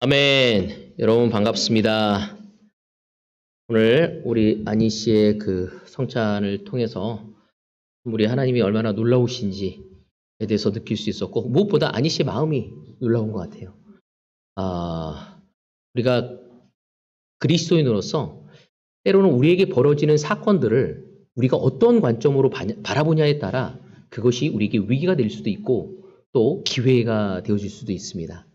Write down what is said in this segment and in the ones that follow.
아멘. 여러분 반갑습니다. 오늘 우리 아니 씨의 그 성찬을 통해서 우리 하나님이 얼마나 놀라우신지에 대해서 느낄 수 있었고, 무엇보다 아니 씨의 마음이 놀라운 것 같아요. 우리가 그리스도인으로서 때로는 우리에게 벌어지는 사건들을 우리가 어떤 관점으로 바라보냐에 따라 그것이 우리에게 위기가 될 수도 있고 또 기회가 되어질 수도 있습니다.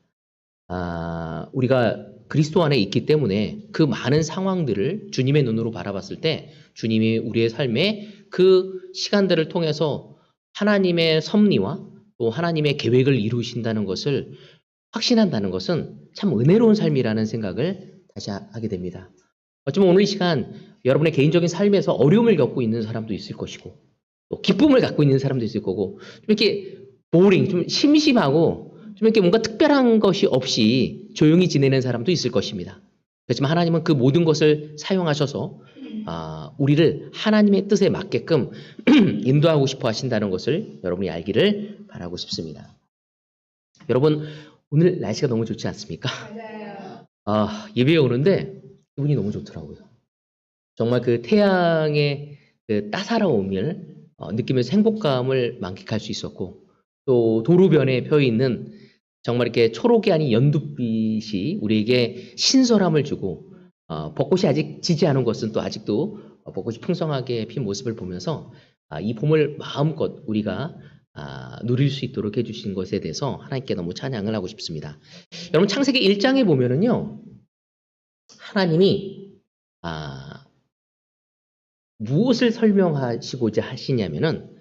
우리가 그리스도 안에 있기 때문에 그 많은 상황들을 주님의 눈으로 바라봤을 때 주님이 우리의 삶에 그 시간들을 통해서 하나님의 섭리와 또 하나님의 계획을 이루신다는 것을 확신한다는 것은 참 은혜로운 삶이라는 생각을 다시 하게 됩니다. 어쩌면 오늘 이 시간 여러분의 개인적인 삶에서 어려움을 겪고 있는 사람도 있을 것이고 또 기쁨을 갖고 있는 사람도 있을 거고 좀 이렇게 보링, 좀 심심하고 좀 이렇게 뭔가 특별한 것이 없이 조용히 지내는 사람도 있을 것입니다. 그렇지만 하나님은 그 모든 것을 사용하셔서 우리를 하나님의 뜻에 맞게끔 인도하고 싶어 하신다는 것을 여러분이 알기를 바라고 싶습니다. 여러분, 오늘 날씨가 너무 좋지 않습니까? 맞아요. 예배에 오는데 기분이 너무 좋더라고요. 정말 그 태양의 그 따사로움을 느끼면서 행복감을 만끽할 수 있었고, 또 도로변에 펴 있는 정말 이렇게 초록이 아닌 연두빛이 우리에게 신선함을 주고, 벚꽃이 아직 지지 않은 것은 또 아직도 벚꽃이 풍성하게 핀 모습을 보면서 이 봄을 마음껏 우리가 누릴 수 있도록 해주신 것에 대해서 하나님께 너무 찬양을 하고 싶습니다. 여러분, 창세기 1장에 보면은요, 하나님이 무엇을 설명하시고자 하시냐면은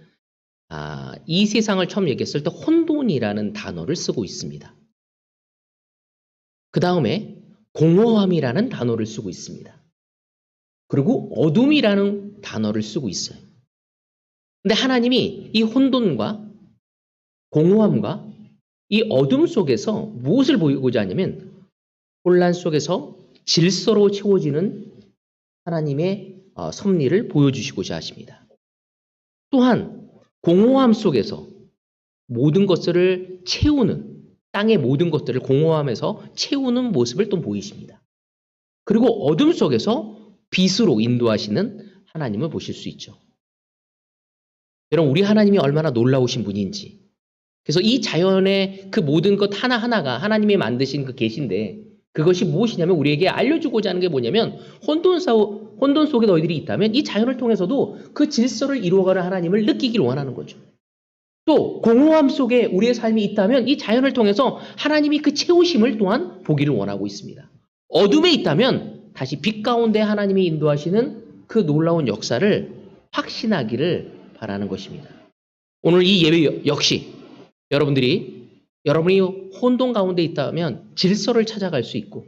이 세상을 처음 얘기했을 때 혼돈이라는 단어를 쓰고 있습니다. 그 다음에 공허함이라는 단어를 쓰고 있습니다. 그리고 어둠이라는 단어를 쓰고 있어요. 근데 하나님이 이 혼돈과 공허함과 이 어둠 속에서 무엇을 보이고자 하냐면 혼란 속에서 질서로 채워지는 하나님의 섭리를 보여주시고자 하십니다. 또한 공허함 속에서 모든 것들을 채우는, 땅의 모든 것들을 공허함에서 채우는 모습을 또 보이십니다. 그리고 어둠 속에서 빛으로 인도하시는 하나님을 보실 수 있죠. 여러분, 우리 하나님이 얼마나 놀라우신 분인지. 그래서 이 자연의 그 모든 것 하나하나가 하나님이 만드신 그 계시인데, 그것이 무엇이냐면 우리에게 알려주고자 하는 게 뭐냐면 혼돈 속에 너희들이 있다면 이 자연을 통해서도 그 질서를 이루어가는 하나님을 느끼기를 원하는 거죠. 또 공허함 속에 우리의 삶이 있다면 이 자연을 통해서 하나님이 그 채우심을 또한 보기를 원하고 있습니다. 어둠에 있다면 다시 빛 가운데 하나님이 인도하시는 그 놀라운 역사를 확신하기를 바라는 것입니다. 오늘 이 예배 역시 여러분이 혼돈 가운데 있다면 질서를 찾아갈 수 있고,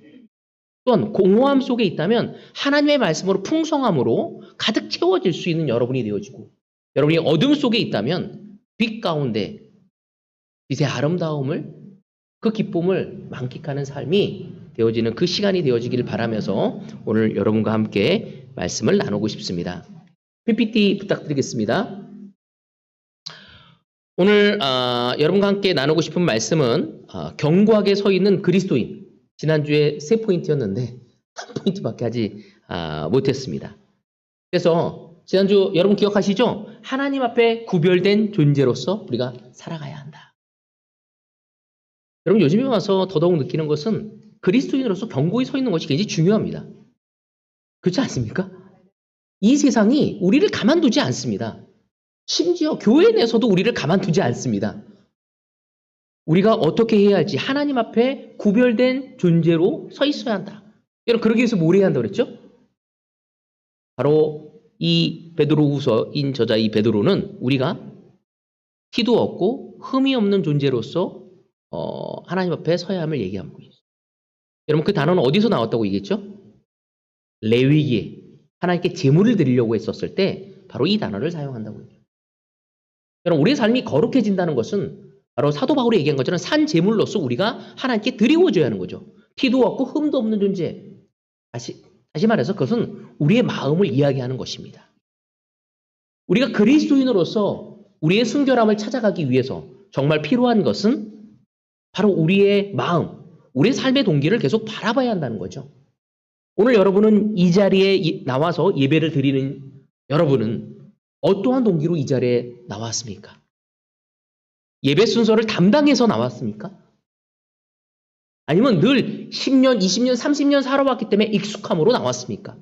또한 공허함 속에 있다면 하나님의 말씀으로 풍성함으로 가득 채워질 수 있는 여러분이 되어지고, 여러분이 어둠 속에 있다면 빛 가운데 빛의 아름다움을, 그 기쁨을 만끽하는 삶이 되어지는 그 시간이 되어지기를 바라면서 오늘 여러분과 함께 말씀을 나누고 싶습니다. PPT 부탁드리겠습니다. 오늘 여러분과 함께 나누고 싶은 말씀은 견고하게 서 있는 그리스도인. 지난주에 3포인트였는데 한 포인트밖에 하지 못했습니다. 그래서 지난주 여러분 기억하시죠? 하나님 앞에 구별된 존재로서 우리가 살아가야 한다. 여러분, 요즘에 와서 더더욱 느끼는 것은 그리스도인으로서 견고히 서 있는 것이 굉장히 중요합니다. 그렇지 않습니까? 이 세상이 우리를 가만두지 않습니다. 심지어 교회 내에서도 우리를 가만두지 않습니다. 우리가 어떻게 해야 할지 하나님 앞에 구별된 존재로 서 있어야 한다. 여러분, 그러기 위해서 뭘 해야 한다고 그랬죠? 바로 이 베드로후서인 저자 이 베드로는 우리가 티도 없고 흠이 없는 존재로서 하나님 앞에 서야 함을 얘기하고 있어요. 여러분, 그 단어는 어디서 나왔다고 얘기했죠? 레위기에 하나님께 제물을 드리려고 했었을 때 바로 이 단어를 사용한다고 했죠. 여러분, 우리의 삶이 거룩해진다는 것은 바로 사도 바울이 얘기한 것처럼 산 제물로서 우리가 하나님께 드리워줘야 하는 거죠. 티도 없고 흠도 없는 존재. 다시 말해서 그것은 우리의 마음을 이야기하는 것입니다. 우리가 그리스도인으로서 우리의 순결함을 찾아가기 위해서 정말 필요한 것은 바로 우리의 마음, 우리의 삶의 동기를 계속 바라봐야 한다는 거죠. 오늘 여러분은 이 자리에 나와서 예배를 드리는 여러분은 어떠한 동기로 이 자리에 나왔습니까? 예배 순서를 담당해서 나왔습니까? 아니면 늘 10년, 20년, 30년 살아왔기 때문에 익숙함으로 나왔습니까?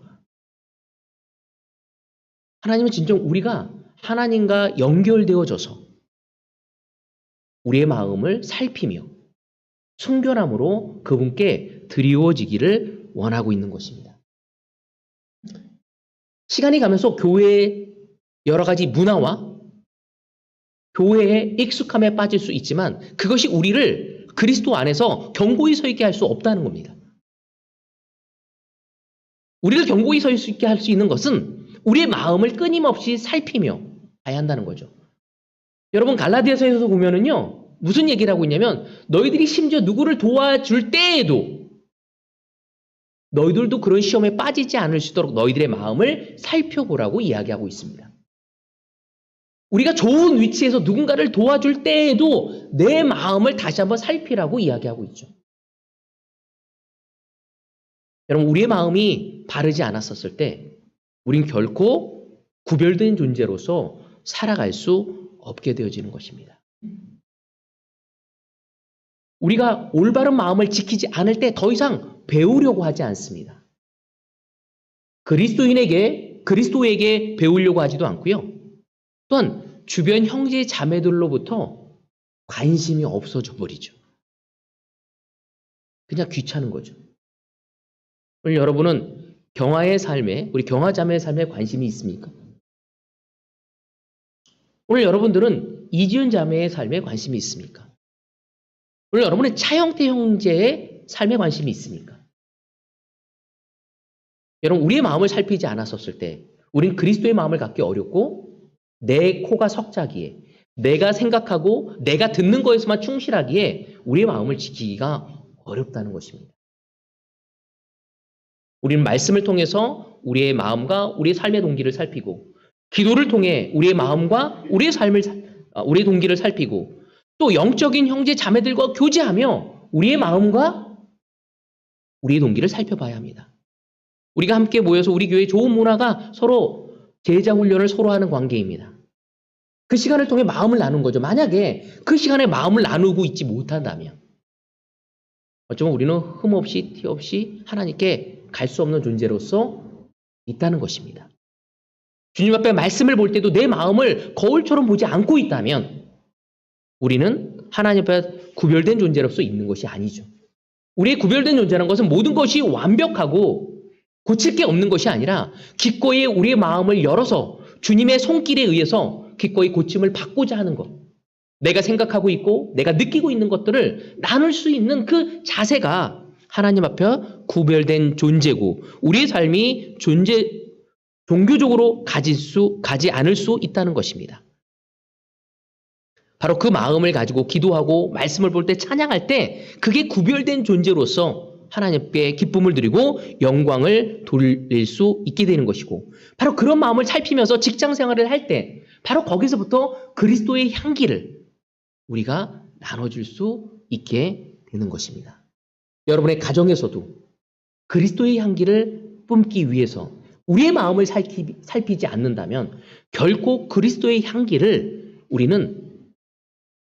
하나님은 진정 우리가 하나님과 연결되어져서 우리의 마음을 살피며 순결함으로 그분께 드리워지기를 원하고 있는 것입니다. 시간이 가면서 교회의 여러 가지 문화와 교회의 익숙함에 빠질 수 있지만 그것이 우리를 그리스도 안에서 견고히 서 있게 할 수 없다는 겁니다. 우리를 견고히 서 있게 할 수 있는 것은 우리의 마음을 끊임없이 살피며 봐야 한다는 거죠. 여러분 갈라디아서에서 보면은요. 무슨 얘기를 하고 있냐면 너희들이 심지어 누구를 도와줄 때에도 너희들도 그런 시험에 빠지지 않을 수 있도록 너희들의 마음을 살펴보라고 이야기하고 있습니다. 우리가 좋은 위치에서 누군가를 도와줄 때에도 내 마음을 다시 한번 살피라고 이야기하고 있죠. 여러분 우리의 마음이 바르지 않았었을 때 우린 결코 구별된 존재로서 살아갈 수 없게 되어지는 것입니다. 우리가 올바른 마음을 지키지 않을 때 더 이상 배우려고 하지 않습니다. 그리스도에게 배우려고 하지도 않고요. 또한 주변 형제 자매들로부터 관심이 없어져 버리죠. 그냥 귀찮은 거죠. 오늘 여러분은 경화의 삶에, 우리 경화자매의 삶에 관심이 있습니까? 오늘 여러분들은 이지은 자매의 삶에 관심이 있습니까? 오늘 여러분은 차영태 형제의 삶에 관심이 있습니까? 여러분 우리의 마음을 살피지 않았었을 때 우린 그리스도의 마음을 갖기 어렵고 내 코가 석자기에 내가 생각하고 내가 듣는 거에서만 충실하기에 우리의 마음을 지키기가 어렵다는 것입니다. 우리는 말씀을 통해서 우리의 마음과 우리의 삶의 동기를 살피고 기도를 통해 우리의 마음과 우리의 동기를 살피고 또 영적인 형제 자매들과 교제하며 우리의 마음과 우리의 동기를 살펴봐야 합니다. 우리가 함께 모여서 우리 교회의 좋은 문화가 서로 제자 훈련을 서로 하는 관계입니다. 그 시간을 통해 마음을 나눈 거죠. 만약에 그 시간에 마음을 나누고 있지 못한다면 어쩌면 우리는 흠없이 티 없이 하나님께 갈 수 없는 존재로서 있다는 것입니다. 주님 앞에 말씀을 볼 때도 내 마음을 거울처럼 보지 않고 있다면 우리는 하나님 앞에 구별된 존재로서 있는 것이 아니죠. 우리의 구별된 존재라는 것은 모든 것이 완벽하고 고칠 게 없는 것이 아니라 기꺼이 우리의 마음을 열어서 주님의 손길에 의해서 기꺼이 고침을 받고자 하는 것. 내가 생각하고 있고 내가 느끼고 있는 것들을 나눌 수 있는 그 자세가 하나님 앞에 구별된 존재고 우리의 삶이 종교적으로 가지 않을 수 있다는 것입니다. 바로 그 마음을 가지고 기도하고 말씀을 볼 때 찬양할 때 그게 구별된 존재로서 하나님께 기쁨을 드리고 영광을 돌릴 수 있게 되는 것이고 바로 그런 마음을 살피면서 직장 생활을 할 때 바로 거기서부터 그리스도의 향기를 우리가 나눠줄 수 있게 되는 것입니다. 여러분의 가정에서도 그리스도의 향기를 뿜기 위해서 우리의 마음을 살피지 않는다면 결코 그리스도의 향기를 우리는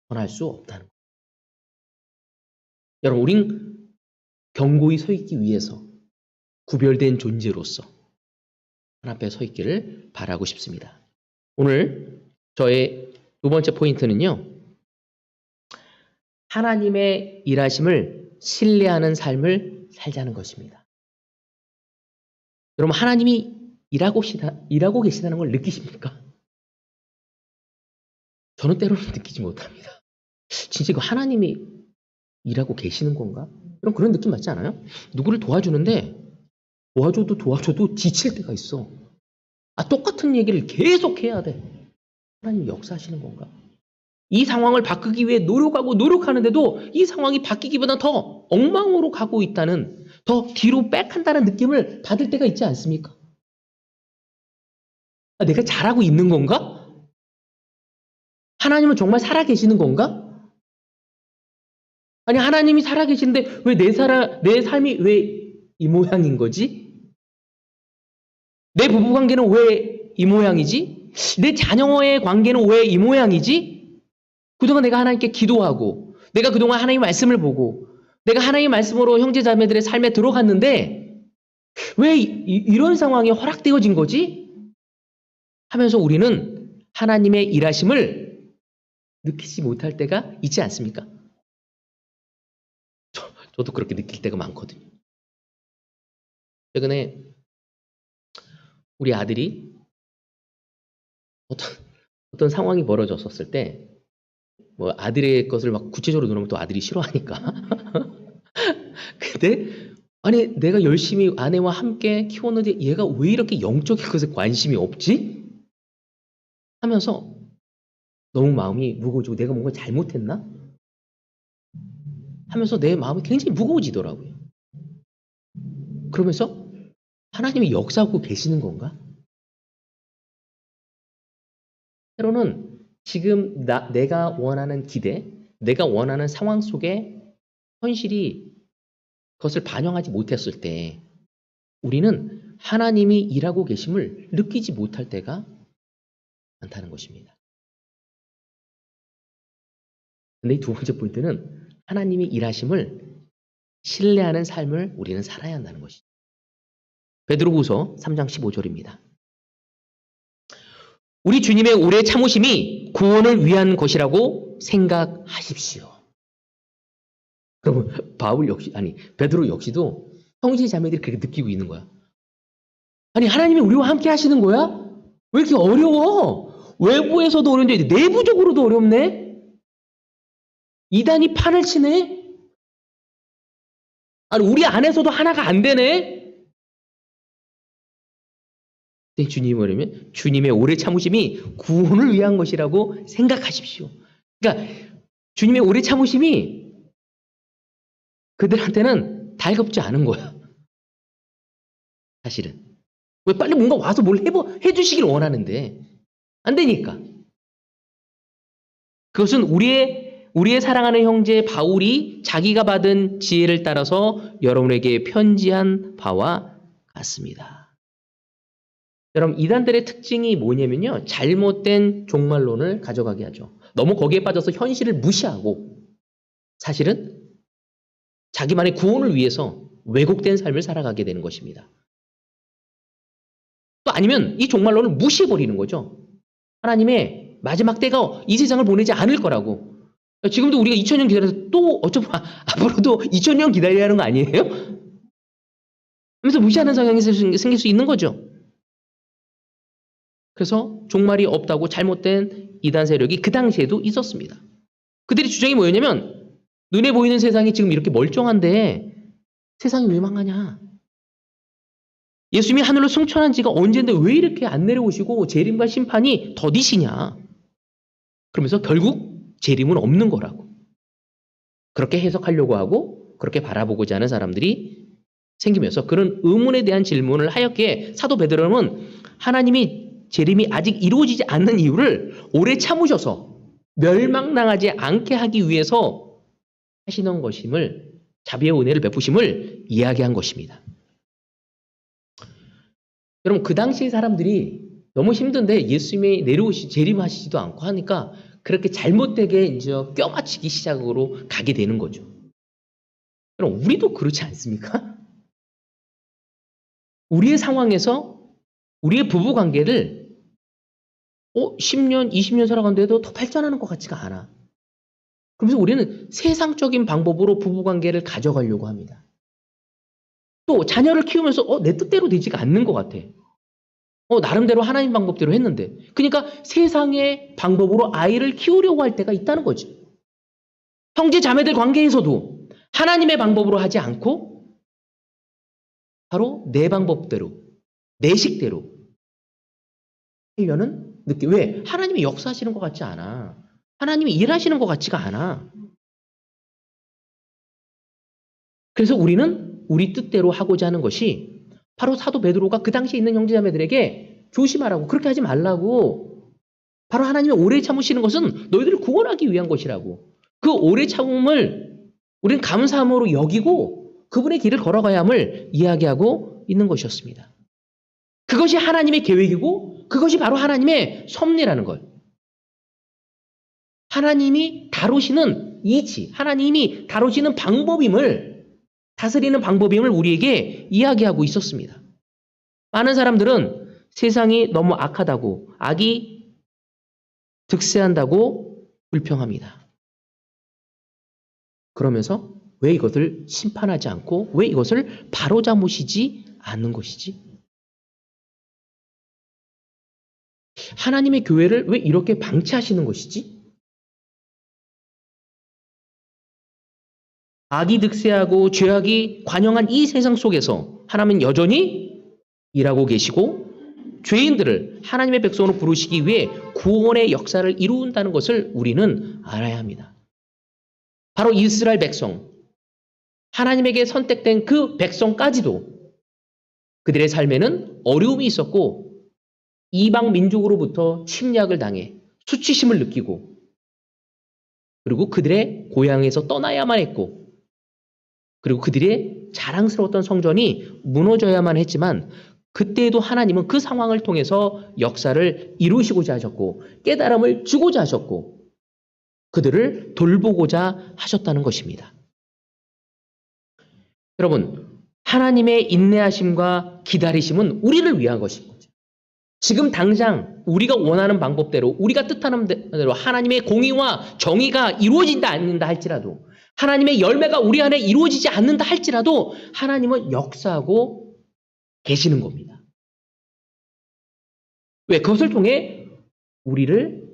전할 수 없다는 거예요. 여러분, 우린 견고히 서 있기 위해서 구별된 존재로서 하나님 앞에 서 있기를 바라고 싶습니다. 오늘 저의 두 번째 포인트는요. 하나님의 일하심을 신뢰하는 삶을 살자는 것입니다. 여러분 하나님이 일하고 계시다는 걸 느끼십니까? 저는 때로는 느끼지 못합니다. 진짜 이거 하나님이 일하고 계시는 건가? 그런 느낌 맞지 않아요? 누구를 도와주는데 도와줘도 지칠 때가 있어. 똑같은 얘기를 계속 해야 돼. 하나님 역사하시는 건가? 이 상황을 바꾸기 위해 노력하는데도 이 상황이 바뀌기보다 더 엉망으로 가고 있다는, 더 뒤로 백한다는 느낌을 받을 때가 있지 않습니까? 내가 잘하고 있는 건가? 하나님은 정말 살아계시는 건가? 아니 하나님이 살아계신데 왜 내 삶이 왜 이 모양인 거지? 내 부부관계는 왜 이 모양이지? 내 자녀와의 관계는 왜 이 모양이지? 그동안 내가 하나님께 기도하고 내가 그동안 하나님의 말씀을 보고 내가 하나님의 말씀으로 형제자매들의 삶에 들어갔는데 왜 이런 상황이 허락되어진 거지? 하면서 우리는 하나님의 일하심을 느끼지 못할 때가 있지 않습니까? 저도 그렇게 느낄 때가 많거든요. 최근에 우리 아들이 어떤 상황이 벌어졌었을 때, 뭐 아들의 것을 막 구체적으로 누르면 또 아들이 싫어하니까. 근데 아니 내가 열심히 아내와 함께 키웠는데 얘가 왜 이렇게 영적인 것에 관심이 없지? 하면서 너무 마음이 무거워지고 내가 뭔가 잘못했나? 하면서 내 마음이 굉장히 무거워지더라고요. 그러면서 하나님이 역사하고 계시는 건가? 때로는 지금 내가 원하는 기대, 내가 원하는 상황 속에 현실이 그것을 반영하지 못했을 때 우리는 하나님이 일하고 계심을 느끼지 못할 때가 많다는 것입니다. 근데 이 두 번째 포인트는 하나님이 일하심을 신뢰하는 삶을 우리는 살아야 한다는 것이죠. 베드로후서 3장 15절입니다. 우리 주님의 오래 참으심이 구원을 위한 것이라고 생각하십시오. 그러면 베드로 역시도 형제 자매들이 그렇게 느끼고 있는 거야. 아니 하나님이 우리와 함께 하시는 거야? 왜 이렇게 어려워? 외부에서도 어려운데 내부적으로도 어렵네? 이단이 판을 치네? 아니 우리 안에서도 하나가 안 되네? 주님이 뭐냐면 주님의 오래 참으심이 구원을 위한 것이라고 생각하십시오. 그러니까 주님의 오래 참으심이 그들한테는 달갑지 않은 거야. 사실은. 왜 빨리 뭔가 와서 뭘 해주시길 원하는데 안 되니까. 그것은 우리의 사랑하는 형제 바울이 자기가 받은 지혜를 따라서 여러분에게 편지한 바와 같습니다. 여러분 이단들의 특징이 뭐냐면요. 잘못된 종말론을 가져가게 하죠. 너무 거기에 빠져서 현실을 무시하고 사실은 자기만의 구원을 위해서 왜곡된 삶을 살아가게 되는 것입니다. 또 아니면 이 종말론을 무시해버리는 거죠. 하나님의 마지막 때가 이 세상을 보내지 않을 거라고. 지금도 우리가 2000년 기다려서 또 어쩌면 앞으로도 2000년 기다려야 하는 거 아니에요? 하면서 무시하는 성향이 생길 수 있는 거죠. 그래서 종말이 없다고 잘못된 이단 세력이 그 당시에도 있었습니다. 그들의 주장이 뭐였냐면 눈에 보이는 세상이 지금 이렇게 멀쩡한데 세상이 왜 망하냐? 예수님이 하늘로 승천한 지가 언젠데 왜 이렇게 안 내려오시고 재림과 심판이 더디시냐? 그러면서 결국 재림은 없는 거라고. 그렇게 해석하려고 하고 그렇게 바라보고자 하는 사람들이 생기면서 그런 의문에 대한 질문을 하였기에 사도 베드로는 하나님이 재림이 아직 이루어지지 않는 이유를 오래 참으셔서 멸망당하지 않게 하기 위해서 하시는 것임을 자비의 은혜를 베푸심을 이야기한 것입니다. 여러분 그 당시 사람들이 너무 힘든데 예수님이 재림하시지도 않고 하니까 그렇게 잘못되게 이제 껴맞추기 시작으로 가게 되는 거죠. 여러분 우리도 그렇지 않습니까? 우리의 상황에서 우리의 부부관계를 10년, 20년 살아간데도 더 발전하는 것 같지가 않아. 그러면서 우리는 세상적인 방법으로 부부관계를 가져가려고 합니다. 또 자녀를 키우면서 내 뜻대로 되지가 않는 것 같아. 나름대로 하나님 방법대로 했는데. 그러니까 세상의 방법으로 아이를 키우려고 할 때가 있다는 거지. 형제 자매들 관계에서도 하나님의 방법으로 하지 않고 바로 내 방법대로, 내 식대로 하려는 느낌. 왜? 하나님이 역사하시는 것 같지 않아. 하나님이 일하시는 것 같지가 않아. 그래서 우리는 우리 뜻대로 하고자 하는 것이 바로 사도 베드로가 그 당시에 있는 형제자매들에게 조심하라고, 그렇게 하지 말라고, 바로 하나님이 오래 참으시는 것은 너희들을 구원하기 위한 것이라고, 그 오래 참음을 우리는 감사함으로 여기고 그분의 길을 걸어가야 함을 이야기하고 있는 것이었습니다. 그것이 하나님의 계획이고 그것이 바로 하나님의 섭리라는 걸. 하나님이 다루시는 이치, 하나님이 다루시는 방법임을, 다스리는 방법임을 우리에게 이야기하고 있었습니다. 많은 사람들은 세상이 너무 악하다고, 악이 득세한다고 불평합니다. 그러면서 왜 이것을 심판하지 않고 왜 이것을 바로잡으시지 않는 것이지? 하나님의 교회를 왜 이렇게 방치하시는 것이지? 악이 득세하고 죄악이 관영한 이 세상 속에서 하나님은 여전히 일하고 계시고 죄인들을 하나님의 백성으로 부르시기 위해 구원의 역사를 이루는다는 것을 우리는 알아야 합니다. 바로 이스라엘 백성, 하나님에게 선택된 그 백성까지도 그들의 삶에는 어려움이 있었고 이방 민족으로부터 침략을 당해 수치심을 느끼고 그리고 그들의 고향에서 떠나야만 했고 그리고 그들의 자랑스러웠던 성전이 무너져야만 했지만 그때에도 하나님은 그 상황을 통해서 역사를 이루시고자 하셨고 깨달음을 주고자 하셨고 그들을 돌보고자 하셨다는 것입니다. 여러분, 하나님의 인내하심과 기다리심은 우리를 위한 것인 거죠. 지금 당장 우리가 원하는 방법대로 우리가 뜻하는 대로 하나님의 공의와 정의가 이루어진다 않는다 할지라도 하나님의 열매가 우리 안에 이루어지지 않는다 할지라도 하나님은 역사하고 계시는 겁니다. 왜? 그것을 통해 우리를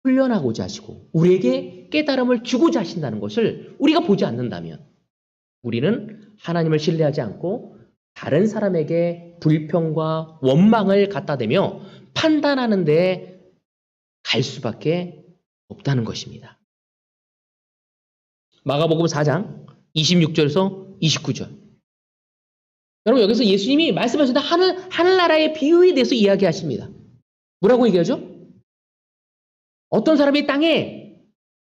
훈련하고자 하시고 우리에게 깨달음을 주고자 하신다는 것을 우리가 보지 않는다면 우리는 하나님을 신뢰하지 않고 다른 사람에게 불평과 원망을 갖다 대며 판단하는 데 갈 수밖에 없다는 것입니다. 마가복음 4장 26절에서 29절. 여러분 여기서 예수님이 말씀하시는 하늘나라의 비유에 대해서 이야기하십니다. 뭐라고 얘기하죠? 어떤 사람이 땅에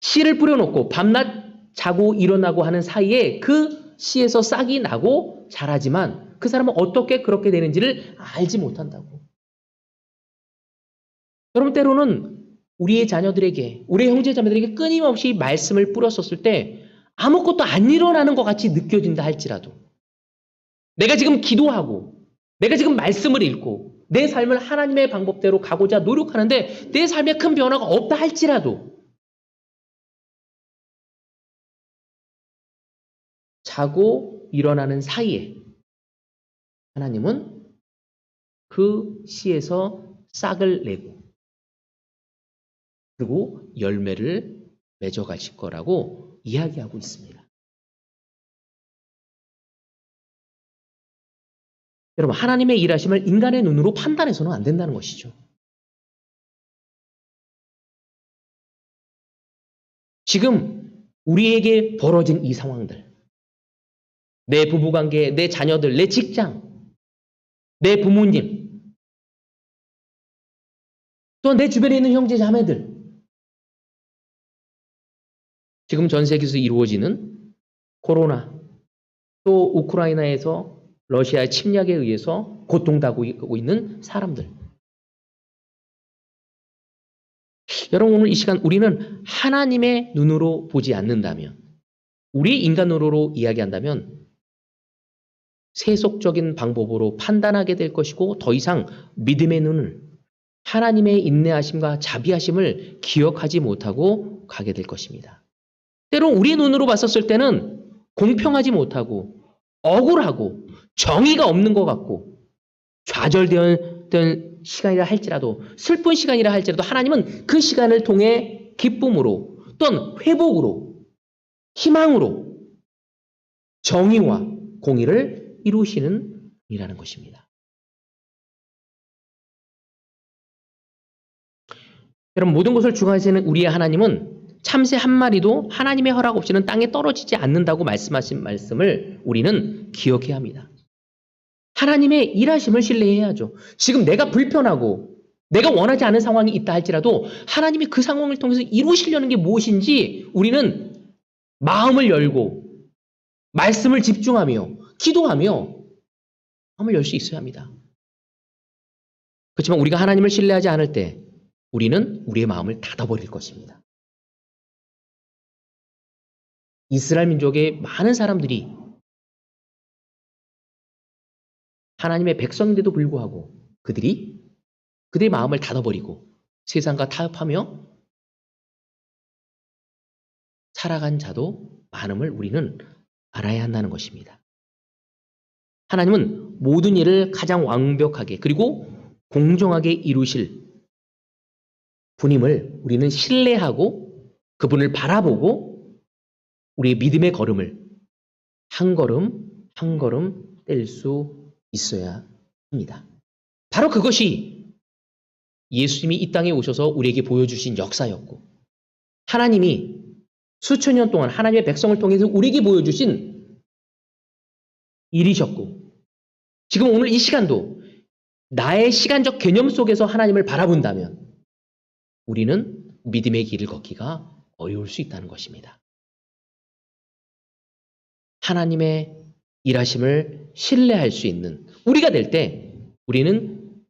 씨를 뿌려놓고 밤낮 자고 일어나고 하는 사이에 그 씨에서 싹이 나고 자라지만 그 사람은 어떻게 그렇게 되는지를 알지 못한다고. 여러분 때로는 우리의 자녀들에게 우리의 형제자매들에게 끊임없이 말씀을 뿌렸었을 때 아무것도 안 일어나는 것 같이 느껴진다 할지라도 내가 지금 기도하고 내가 지금 말씀을 읽고 내 삶을 하나님의 방법대로 가고자 노력하는데 내 삶에 큰 변화가 없다 할지라도 자고 일어나는 사이에 하나님은 그 씨에서 싹을 내고 그리고 열매를 맺어가실 거라고 이야기하고 있습니다. 여러분, 하나님의 일하심을 인간의 눈으로 판단해서는 안 된다는 것이죠. 지금 우리에게 벌어진 이 상황들, 내 부부관계, 내 자녀들, 내 직장, 내 부모님, 또 내 주변에 있는 형제 자매들, 지금 전 세계에서 이루어지는 코로나, 또 우크라이나에서 러시아의 침략에 의해서 고통당하고 있는 사람들. 여러분 오늘 이 시간 우리는 하나님의 눈으로 보지 않는다면 우리 인간 눈으로 이야기한다면 세속적인 방법으로 판단하게 될 것이고 더 이상 믿음의 눈을 하나님의 인내하심과 자비하심을 기억하지 못하고 가게 될 것입니다. 때론 우리 눈으로 봤었을 때는 공평하지 못하고 억울하고 정의가 없는 것 같고 좌절되었던 시간이라 할지라도 슬픈 시간이라 할지라도 하나님은 그 시간을 통해 기쁨으로 또는 회복으로 희망으로 정의와 공의를 이루시는 이라는 것입니다. 여러분 모든 것을 주관하시는 우리의 하나님은 참새 한 마리도 하나님의 허락 없이는 땅에 떨어지지 않는다고 말씀하신 말씀을 우리는 기억해야 합니다. 하나님의 일하심을 신뢰해야죠. 지금 내가 불편하고 내가 원하지 않은 상황이 있다 할지라도 하나님이 그 상황을 통해서 이루시려는 게 무엇인지 우리는 마음을 열고 말씀을 집중하며 기도하며 마음을 열 수 있어야 합니다. 그렇지만 우리가 하나님을 신뢰하지 않을 때 우리는 우리의 마음을 닫아버릴 것입니다. 이스라엘 민족의 많은 사람들이 하나님의 백성인데도 불구하고 그들의 마음을 닫아버리고 세상과 타협하며 살아간 자도 많음을 우리는 알아야 한다는 것입니다. 하나님은 모든 일을 가장 완벽하게 그리고 공정하게 이루실 분임을 우리는 신뢰하고 그분을 바라보고 우리의 믿음의 걸음을 한 걸음 한 걸음 뗄 수 있어야 합니다. 바로 그것이 예수님이 이 땅에 오셔서 우리에게 보여주신 역사였고 하나님이 수천 년 동안 하나님의 백성을 통해서 우리에게 보여주신 일이셨고 지금 오늘 이 시간도 나의 시간적 개념 속에서 하나님을 바라본다면 우리는 믿음의 길을 걷기가 어려울 수 있다는 것입니다. 하나님의 일하심을 신뢰할 수 있는 우리가 될 때 우리는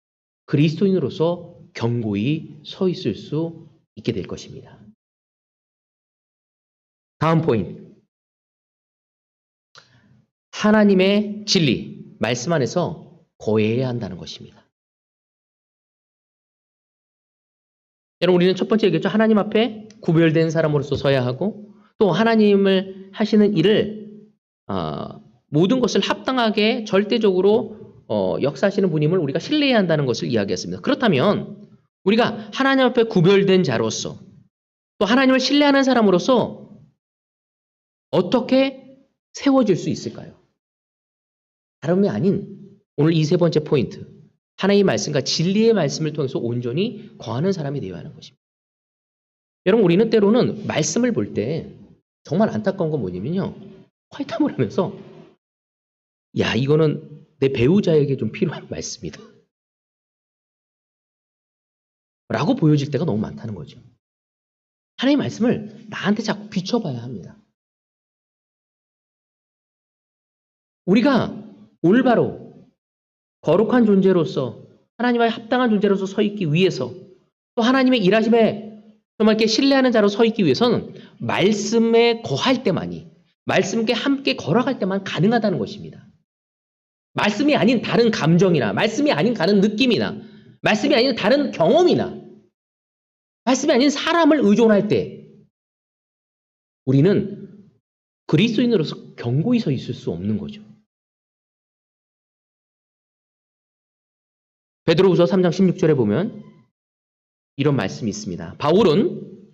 그리스도인으로서 견고히 서 있을 수 있게 될 것입니다. 다음 포인트. 하나님의 진리, 말씀 안에서 거해야 한다는 것입니다. 여러분 우리는 첫 번째 얘기했죠. 하나님 앞에 구별된 사람으로서 서야 하고 또 하나님을 하시는 일을 모든 것을 합당하게 절대적으로 역사하시는 분임을 우리가 신뢰해야 한다는 것을 이야기했습니다. 그렇다면 우리가 하나님 앞에 구별된 자로서 또 하나님을 신뢰하는 사람으로서 어떻게 세워질 수 있을까요? 다름이 아닌 오늘 이 세 번째 포인트. 하나님의 말씀과 진리의 말씀을 통해서 온전히 거하는 사람이 되어야 하는 것입니다. 여러분 우리는 때로는 말씀을 볼 때 정말 안타까운 건 뭐냐면요. 화이탐을 하면서 야 이거는 내 배우자에게 좀 필요한 말씀이다. 라고 보여질 때가 너무 많다는 거죠. 하나님의 말씀을 나한테 자꾸 비춰봐야 합니다. 우리가 올바로 거룩한 존재로서 하나님의 합당한 존재로서 서 있기 위해서 또 하나님의 일하심에 정말 이렇게 신뢰하는 자로 서 있기 위해서는 말씀에 거할 때만이 말씀께 함께 걸어갈 때만 가능하다는 것입니다. 말씀이 아닌 다른 감정이나 말씀이 아닌 다른 느낌이나 말씀이 아닌 다른 경험이나 말씀이 아닌 사람을 의존할 때 우리는 그리스도인으로서 견고히 서 있을 수 없는 거죠. 베드로후서 3장 16절에 보면 이런 말씀이 있습니다. 바울은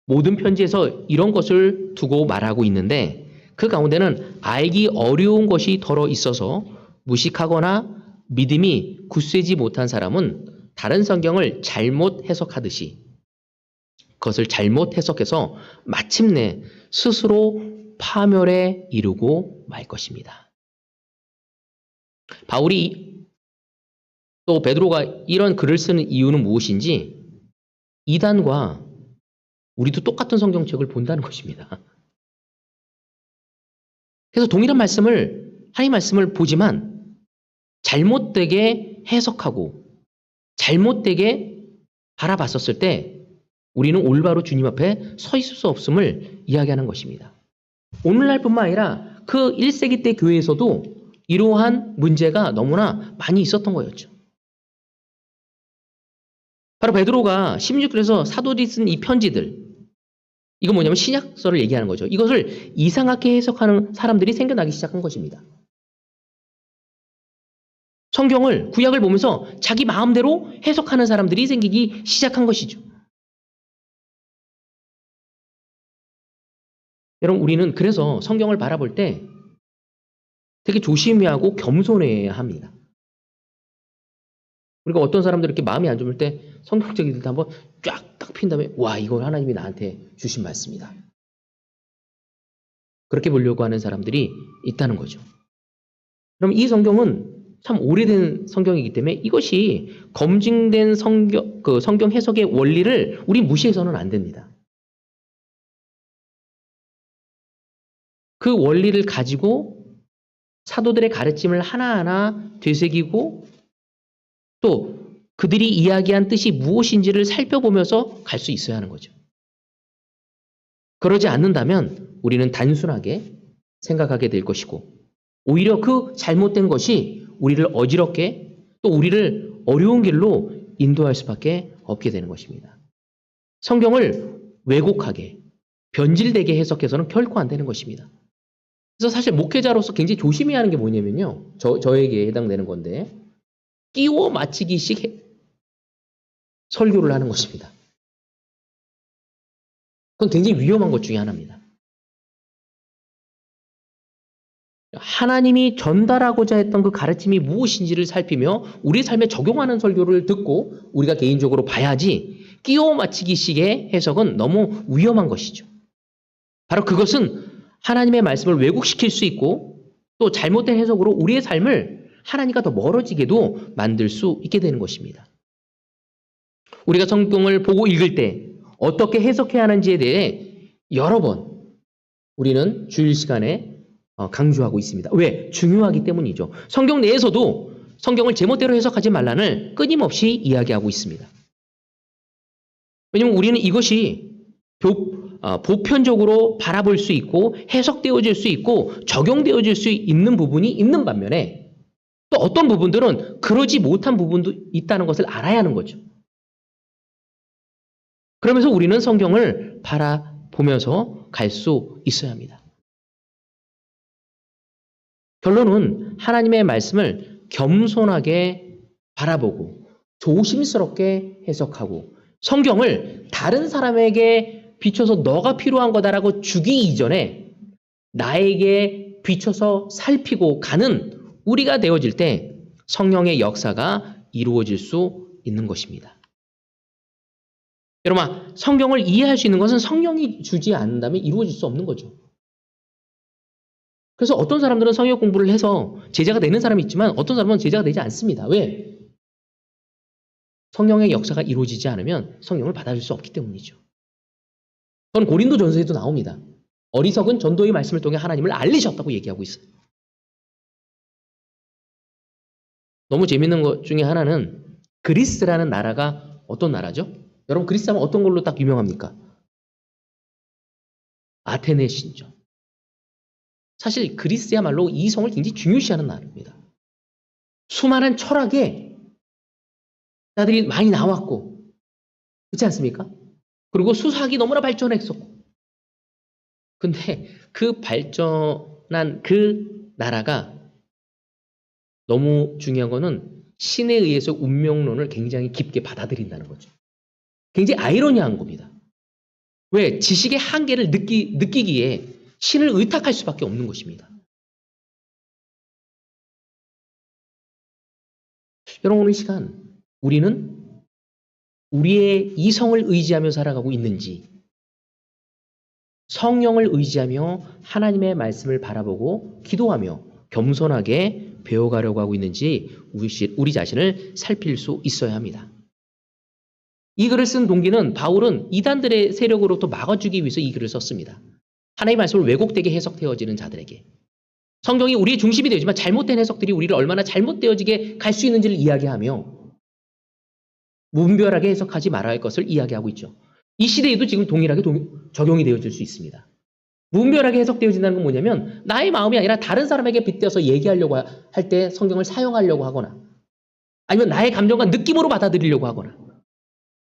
모든 편지에서 이런 것을 두고 말하고 있는데 그 가운데는 알기 어려운 것이 덜어 있어서 무식하거나 믿음이 굳세지 못한 사람은 다른 성경을 잘못 해석하듯이 그것을 잘못 해석해서 마침내 스스로 파멸에 이르고 말 것입니다. 바울이 또 베드로가 이런 글을 쓰는 이유는 무엇인지 이단과 우리도 똑같은 성경책을 본다는 것입니다. 그래서 동일한 말씀을 하나님 말씀을 보지만 잘못되게 해석하고 잘못되게 바라봤었을 때 우리는 올바로 주님 앞에 서 있을 수 없음을 이야기하는 것입니다. 오늘날뿐만 아니라 그 1세기 때 교회에서도 이러한 문제가 너무나 많이 있었던 거였죠. 바로 베드로가 16절에서 사도들이 쓴 이 편지들 이건 뭐냐면 신약서를 얘기하는 거죠. 이것을 이상하게 해석하는 사람들이 생겨나기 시작한 것입니다. 성경을 구약을 보면서 자기 마음대로 해석하는 사람들이 생기기 시작한 것이죠. 여러분 우리는 그래서 성경을 바라볼 때 되게 조심해야 하고 겸손해야 합니다. 우리가 어떤 사람들 이렇게 마음이 안 좋을 때 성경책 읽을 때 한번 쫙 딱 핀 다음에 와 이건 하나님이 나한테 주신 말씀이다. 그렇게 보려고 하는 사람들이 있다는 거죠. 그럼 이 성경은 참 오래된 성경이기 때문에 이것이 검증된 성경 해석의 원리를 우리 무시해서는 안 됩니다. 그 원리를 가지고 사도들의 가르침을 하나하나 되새기고 또 그들이 이야기한 뜻이 무엇인지를 살펴보면서 갈 수 있어야 하는 거죠. 그러지 않는다면 우리는 단순하게 생각하게 될 것이고 오히려 그 잘못된 것이 우리를 어지럽게 또 우리를 어려운 길로 인도할 수밖에 없게 되는 것입니다. 성경을 왜곡하게 변질되게 해석해서는 결코 안 되는 것입니다. 그래서 사실 목회자로서 굉장히 조심해야 하는 게 뭐냐면요. 저에게 해당되는 건데 끼워 맞추기식 설교를 하는 것입니다. 그건 굉장히 위험한 것 중에 하나입니다. 하나님이 전달하고자 했던 그 가르침이 무엇인지를 살피며 우리 삶에 적용하는 설교를 듣고 우리가 개인적으로 봐야지 끼워 맞추기식의 해석은 너무 위험한 것이죠. 바로 그것은 하나님의 말씀을 왜곡시킬 수 있고 또 잘못된 해석으로 우리의 삶을 하나님과 더 멀어지게도 만들 수 있게 되는 것입니다. 우리가 성경을 보고 읽을 때 어떻게 해석해야 하는지에 대해 여러 번 우리는 주일 시간에 강조하고 있습니다. 왜? 중요하기 때문이죠. 성경 내에서도 성경을 제멋대로 해석하지 말라는 끊임없이 이야기하고 있습니다. 왜냐하면 우리는 이것이 보편적으로 바라볼 수 있고 해석되어질 수 있고 적용되어질 수 있는 부분이 있는 반면에 또 어떤 부분들은 그러지 못한 부분도 있다는 것을 알아야 하는 거죠. 그러면서 우리는 성경을 바라보면서 갈 수 있어야 합니다. 결론은 하나님의 말씀을 겸손하게 바라보고 조심스럽게 해석하고 성경을 다른 사람에게 비춰서 너가 필요한 거다라고 주기 이전에 나에게 비춰서 살피고 가는 우리가 되어질 때 성령의 역사가 이루어질 수 있는 것입니다. 여러분, 성경을 이해할 수 있는 것은 성령이 주지 않는다면 이루어질 수 없는 거죠. 그래서 어떤 사람들은 성경 공부를 해서 제자가 되는 사람이 있지만 어떤 사람은 제자가 되지 않습니다. 왜? 성령의 역사가 이루어지지 않으면 성령을 받아줄 수 없기 때문이죠. 그건 고린도전서에도 나옵니다. 어리석은 전도의 말씀을 통해 하나님을 알리셨다고 얘기하고 있어요. 너무 재밌는 것 중에 하나는 그리스라는 나라가 어떤 나라죠? 여러분 그리스 하면 어떤 걸로 딱 유명합니까? 아테네 신전. 사실 그리스야말로 이성을 굉장히 중요시하는 나라입니다. 수많은 철학의 자들이 많이 나왔고 그렇지 않습니까? 그리고 수사학이 너무나 발전했었고 근데 그 발전한 그 나라가 너무 중요한 거는 신에 의해서 운명론을 굉장히 깊게 받아들인다는 거죠. 굉장히 아이러니한 겁니다. 왜? 지식의 한계를 느끼기에 신을 의탁할 수밖에 없는 것입니다. 여러분 오늘 이 시간 우리는 우리의 이성을 의지하며 살아가고 있는지 성령을 의지하며 하나님의 말씀을 바라보고 기도하며 겸손하게 배워가려고 하고 있는지 우리 자신을 살필 수 있어야 합니다. 이 글을 쓴 동기는 바울은 이단들의 세력으로부터 막아주기 위해서 이 글을 썼습니다. 하나님의 말씀을 왜곡되게 해석되어지는 자들에게. 성경이 우리의 중심이 되지만 잘못된 해석들이 우리를 얼마나 잘못되어지게 갈 수 있는지를 이야기하며 무분별하게 해석하지 말아야 할 것을 이야기하고 있죠. 이 시대에도 지금 동일하게 적용이 되어질 수 있습니다. 무분별하게 해석되어진다는 건 뭐냐면 나의 마음이 아니라 다른 사람에게 빗대어서 얘기하려고 할 때 성경을 사용하려고 하거나 아니면 나의 감정과 느낌으로 받아들이려고 하거나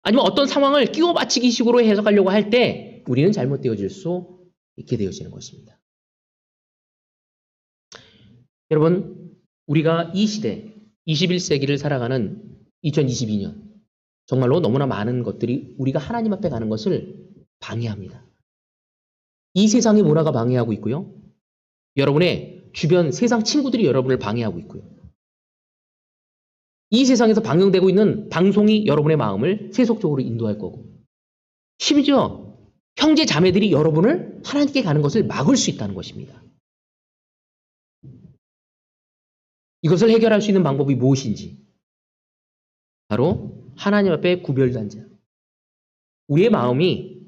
아니면 어떤 상황을 끼워 맞추기 식으로 해석하려고 할 때 우리는 잘못되어질 수 있게 되어지는 것입니다. 여러분, 우리가 이 시대, 21세기를 살아가는 2022년 정말로 너무나 많은 것들이 우리가 하나님 앞에 가는 것을 방해합니다. 이 세상의 문화가 방해하고 있고요. 여러분의 주변 세상 친구들이 여러분을 방해하고 있고요. 이 세상에서 방영되고 있는 방송이 여러분의 마음을 세속적으로 인도할 거고 심지어 형제 자매들이 여러분을 하나님께 가는 것을 막을 수 있다는 것입니다. 이것을 해결할 수 있는 방법이 무엇인지 바로 하나님 앞에 구별된 자. 우리의 마음이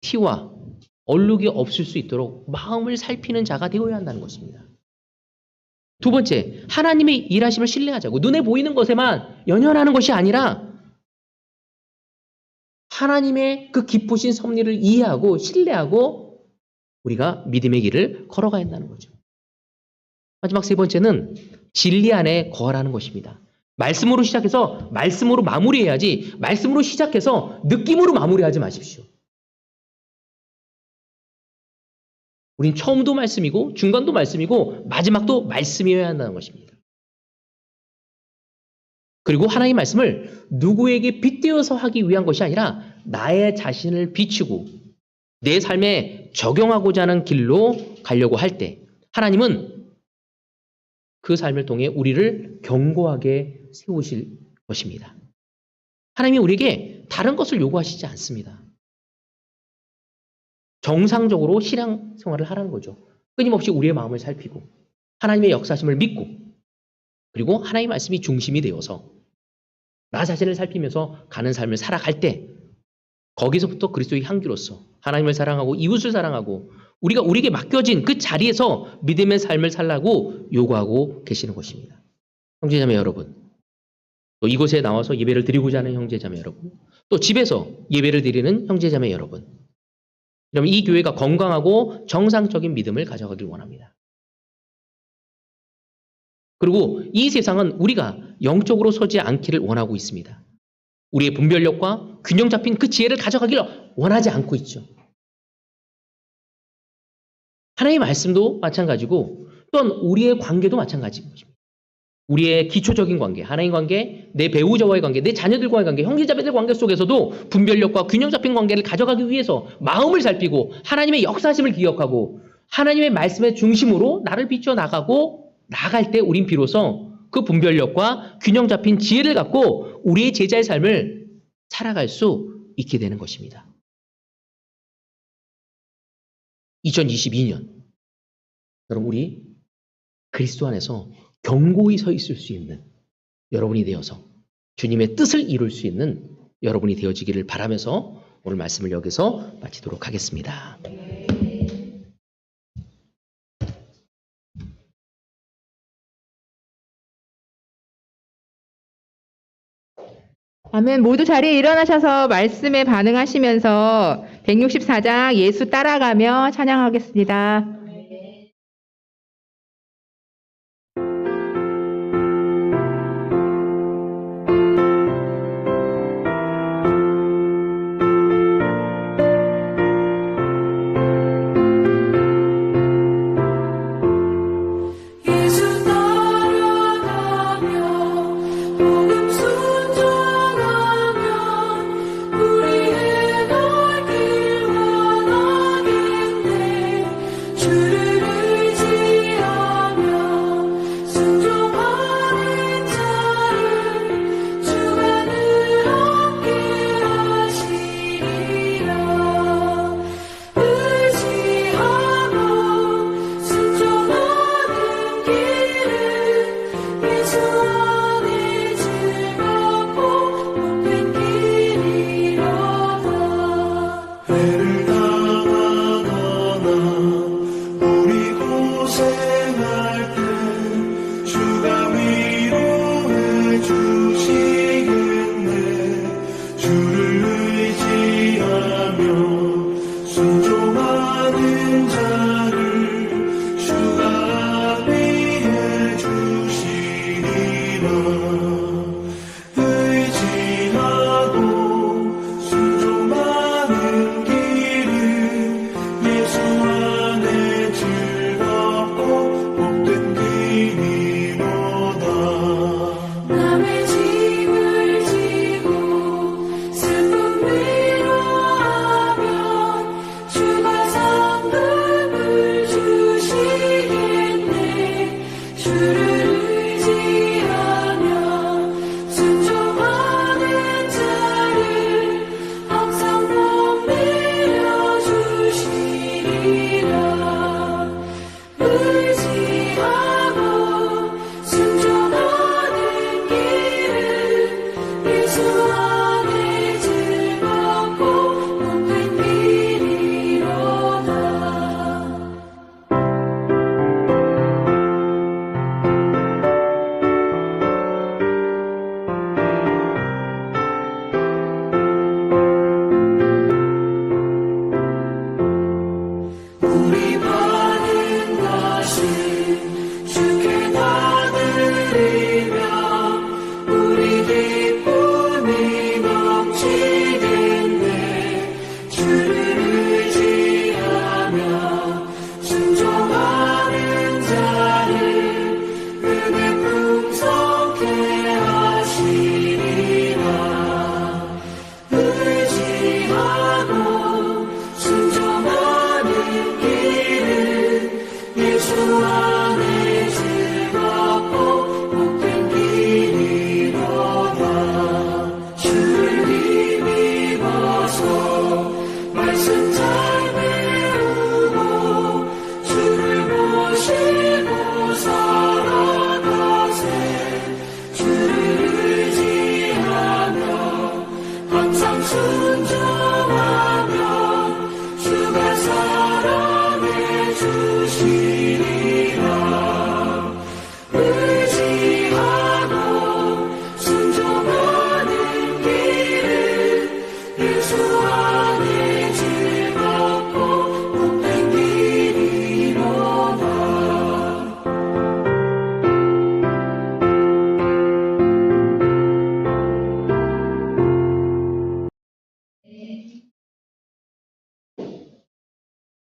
티와 얼룩이 없을 수 있도록 마음을 살피는 자가 되어야 한다는 것입니다. 두 번째, 하나님의 일하심을 신뢰하자고. 눈에 보이는 것에만 연연하는 것이 아니라 하나님의 그 기쁘신 섭리를 이해하고 신뢰하고 우리가 믿음의 길을 걸어가야 한다는 거죠. 마지막 세 번째는 진리 안에 거하라는 것입니다. 말씀으로 시작해서 말씀으로 마무리해야지 말씀으로 시작해서 느낌으로 마무리하지 마십시오. 우린 처음도 말씀이고 중간도 말씀이고 마지막도 말씀이어야 한다는 것입니다. 그리고 하나님의 말씀을 누구에게 빗대어서 하기 위한 것이 아니라 나의 자신을 비추고 내 삶에 적용하고자 하는 길로 가려고 할 때 하나님은 그 삶을 통해 우리를 견고하게 세우실 것입니다. 하나님이 우리에게 다른 것을 요구하시지 않습니다. 정상적으로 신앙 생활을 하라는 거죠. 끊임없이 우리의 마음을 살피고 하나님의 역사심을 믿고 그리고 하나님의 말씀이 중심이 되어서 나 자신을 살피면서 가는 삶을 살아갈 때 거기서부터 그리스도의 향기로서 하나님을 사랑하고 이웃을 사랑하고 우리가 우리에게 맡겨진 그 자리에서 믿음의 삶을 살라고 요구하고 계시는 것입니다. 형제자매 여러분, 또 이곳에 나와서 예배를 드리고자 하는 형제자매 여러분, 또 집에서 예배를 드리는 형제자매 여러분, 그럼 이 교회가 건강하고 정상적인 믿음을 가져가길 원합니다. 그리고 이 세상은 우리가 영적으로 서지 않기를 원하고 있습니다. 우리의 분별력과 균형 잡힌 그 지혜를 가져가기를 원하지 않고 있죠. 하나님의 말씀도 마찬가지고 또한 우리의 관계도 마찬가지인 것입니다. 우리의 기초적인 관계, 하나님 관계, 내 배우자와의 관계, 내 자녀들과의 관계, 형제자매들 관계 속에서도 분별력과 균형 잡힌 관계를 가져가기 위해서 마음을 살피고 하나님의 역사심을 기억하고 하나님의 말씀의 중심으로 나를 비춰 나가고 나갈 때 우린 비로소 그 분별력과 균형 잡힌 지혜를 갖고 우리의 제자의 삶을 살아갈 수 있게 되는 것입니다. 2022년 여러분 우리 그리스도 안에서 견고히 서 있을 수 있는 여러분이 되어서 주님의 뜻을 이룰 수 있는 여러분이 되어지기를 바라면서 오늘 말씀을 여기서 마치도록 하겠습니다. 아멘. 모두 자리에 일어나셔서 말씀에 반응하시면서 164장 예수 따라가며 찬양하겠습니다. 주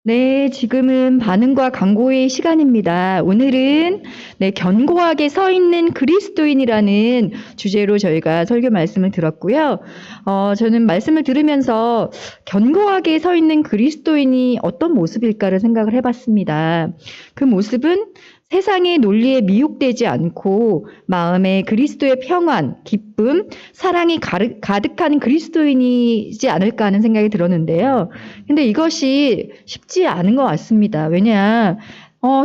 네, 지금은 반응과 광고의 시간입니다. 오늘은 견고하게 서 있는 그리스도인이라는 주제로 저희가 설교 말씀을 들었고요. 저는 말씀을 들으면서 견고하게 서 있는 그리스도인이 어떤 모습일까를 생각을 해봤습니다. 그 모습은 세상의 논리에 미혹되지 않고 마음에 그리스도의 평안, 기쁨, 사랑이 가득한 그리스도인이지 않을까 하는 생각이 들었는데요. 근데 이것이 쉽지 않은 것 같습니다. 왜냐,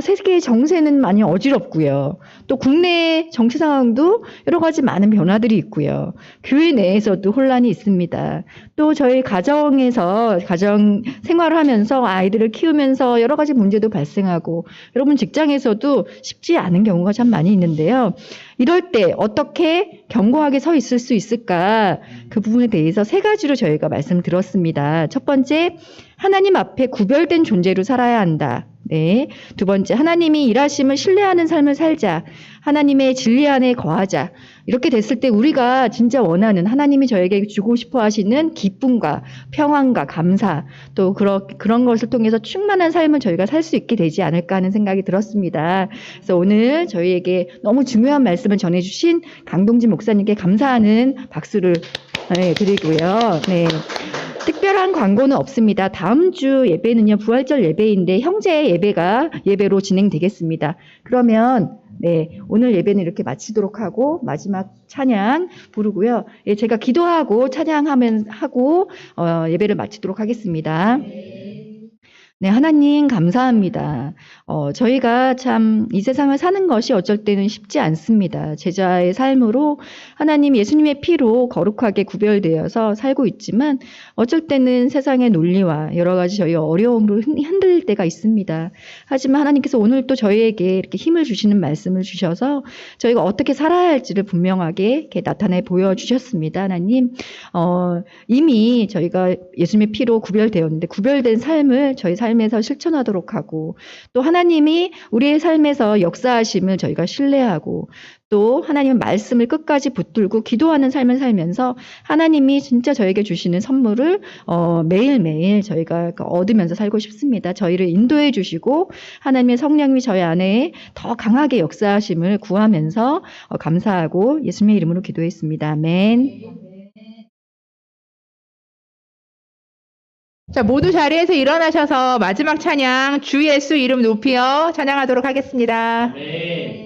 세계 정세는 많이 어지럽고요. 또 국내 정치 상황도 여러 가지 많은 변화들이 있고요. 교회 내에서도 혼란이 있습니다. 또 저희 가정에서 가정 생활을 하면서 아이들을 키우면서 여러 가지 문제도 발생하고 여러분 직장에서도 쉽지 않은 경우가 참 많이 있는데요. 이럴 때 어떻게 견고하게 서 있을 수 있을까? 그 부분에 대해서 세 가지로 저희가 말씀드렸습니다. 첫 번째, 하나님 앞에 구별된 존재로 살아야 한다. 네. 두 번째, 하나님이 일하심을 신뢰하는 삶을 살자. 하나님의 진리 안에 거하자. 이렇게 됐을 때 우리가 진짜 원하는 하나님이 저에게 주고 싶어 하시는 기쁨과 평안과 감사 또 그런 것을 통해서 충만한 삶을 저희가 살 수 있게 되지 않을까 하는 생각이 들었습니다. 그래서 오늘 저희에게 너무 중요한 말씀을 전해주신 강동진 목사님께 감사하는 박수를 드리고요. 네. 특별한 광고는 없습니다. 다음 주 예배는요, 부활절 예배인데 형제 예배로 진행되겠습니다. 그러면 오늘 예배는 이렇게 마치도록 하고 마지막 찬양 부르고요. 제가 기도하고 찬양하고 예배를 마치도록 하겠습니다. 네, 하나님 감사합니다. 저희가 참 이 세상을 사는 것이 어쩔 때는 쉽지 않습니다. 제자의 삶으로 하나님 예수님의 피로 거룩하게 구별되어서 살고 있지만 어쩔 때는 세상의 논리와 여러 가지 저희 어려움으로 흔들릴 때가 있습니다. 하지만 하나님께서 오늘 또 저희에게 이렇게 힘을 주시는 말씀을 주셔서 저희가 어떻게 살아야 할지를 분명하게 이렇게 나타내 보여주셨습니다. 하나님, 이미 저희가 예수님의 피로 구별되었는데 구별된 삶을 저희 삶에서 실천하도록 하고 또 하나님이 우리의 삶에서 역사하심을 저희가 신뢰하고 또 하나님의 말씀을 끝까지 붙들고 기도하는 삶을 살면서 하나님이 진짜 저에게 주시는 선물을 매일매일 저희가 얻으면서 살고 싶습니다. 저희를 인도해 주시고 하나님의 성령이 저희 안에 더 강하게 역사하심을 구하면서 감사하고 예수님의 이름으로 기도했습니다. 아멘. 자, 모두 자리에서 일어나셔서 마지막 찬양 주 예수 이름 높이어 찬양하도록 하겠습니다. 네.